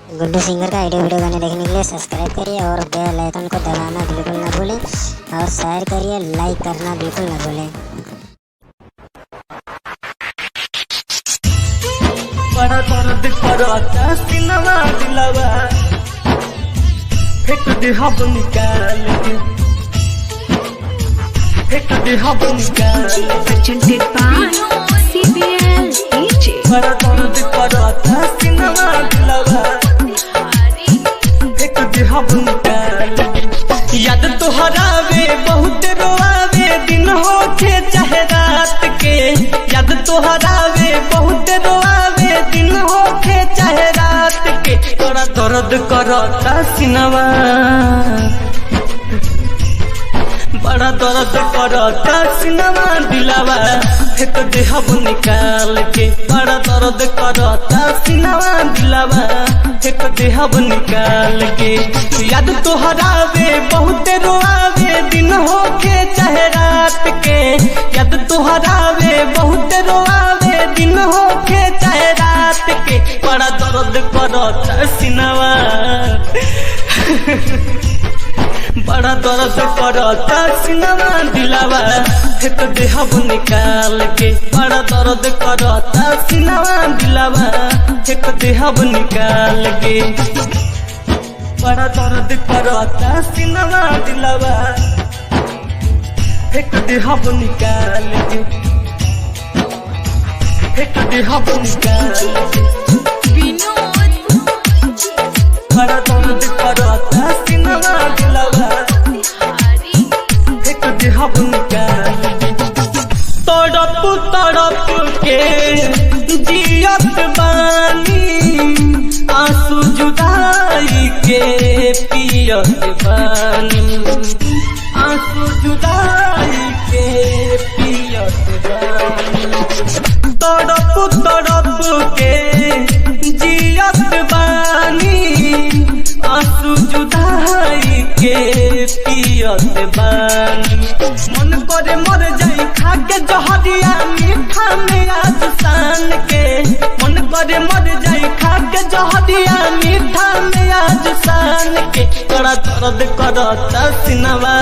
Guddu singer का video गाने देखने के लिए सब्सक्राइब करिए और बेल आइकन को दबाना बिल्कुल ना भूलें और शेयर करिए, लाइक करना बिल्कुल ना भूलें। बड़ा दर्द करता सिनवा दिलवा फेंक दे हब निकाल के, फेंक दे हब निकाल presented by CBL DJ। बड़ा दर्द करता सिनवा दिलवा फेंक दे हब निकाल के। याद तोहरावे बहुत रोआवे दिन होके चाहे रात के, याद तोहरावे बहुत रोआवे दिन होके चाहे रात के। बड़ा दर्द करता सिनवा, बड़ा दर्द करता सिनवा दिलवा फेंक दे हब निकाल के। बड़ा दर्द करता सिनवा दिलवा फेंक दे हब निकाल के। याद तोहरावे बहुत रोआवे दिन होके चाहे रात के, याद तोहरावे बहुत रोआवे दिन होके चाहे रात के। बड़ा दर्द करता सिनवा बड़ा दर्द करता सिनवा दिलवा फेंक दे हब निकाल के। बड़ा दर्द करता सिनवा दिलवा फेंक दे हब निकाल के। बड़ा दर्द करता सिनवा दिलवा फेंक दे हब निकाल के, फेंक दे हब निकाल के। बड़ा दर्द करता सिनवा दिलवा फेंक दे हब निकाल के। तड़प तड़प के जियत बानी आंसू जुदाई के पियत बानी, आंसू जुदाई के पियत बानी। तड़प तड़प के जियत बानी आंसू जुदाई के पियत बानी। मन करे मर जाई खा के जहरिया मीठा में आज सान के, मन करे मर जाई खा के जहरिया मीठा में आज सान के। बड़ा दर्द करता सिनवा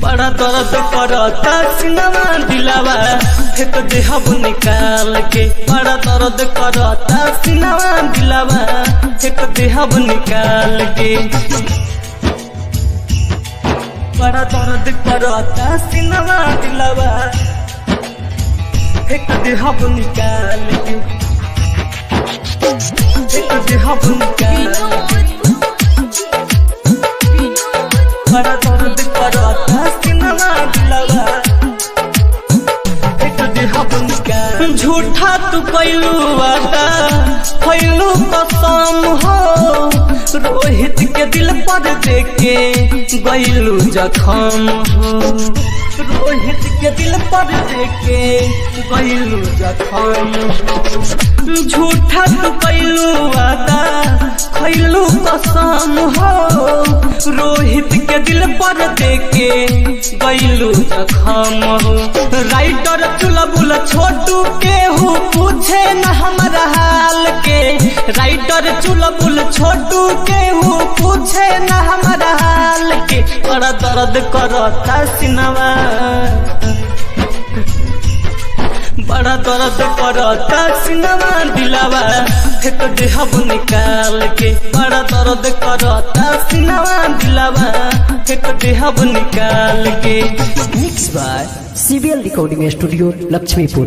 बड़ा दर्द करता सिनवा दिलवा फेंक दे हब निकाल के। बड़ा दर्द करता सिनवा दिलवा फेंक दे हब निकाल के। बड़ा दर्द करता सिनवा दिलवा फेंक दे हब निकाल के, फेंक दे हब निकाल के। बड़ा दर्द करता सिनवा दिलवा फेंक दे हब निकाल। झूठा तू कैलू वादा कैलू कसम हो, रोहित के दिल पर देके गैलू जखम हो, रोहित के दिल पर देके गैलू जखम हो। झूठा तू कैलू वादा कैलू कसम हो, रोहित के दिल पर देके गैलू जखम हो। राइटर चुलबुल छोटू केहू पूछे न हमारा हाल के, राइटर चुलबुल छोटू केहू पूछे न हमारा हाल के। बड़ा दर्द करता सिनवा, बड़ा दर्द करता सिनवा दिलवा फेंक दे हब निकाल के। बड़ा दर्द करता सिनवा दिलवा फेंक दे हब निकाल के। Mix by CBL recording studio Laxmipur.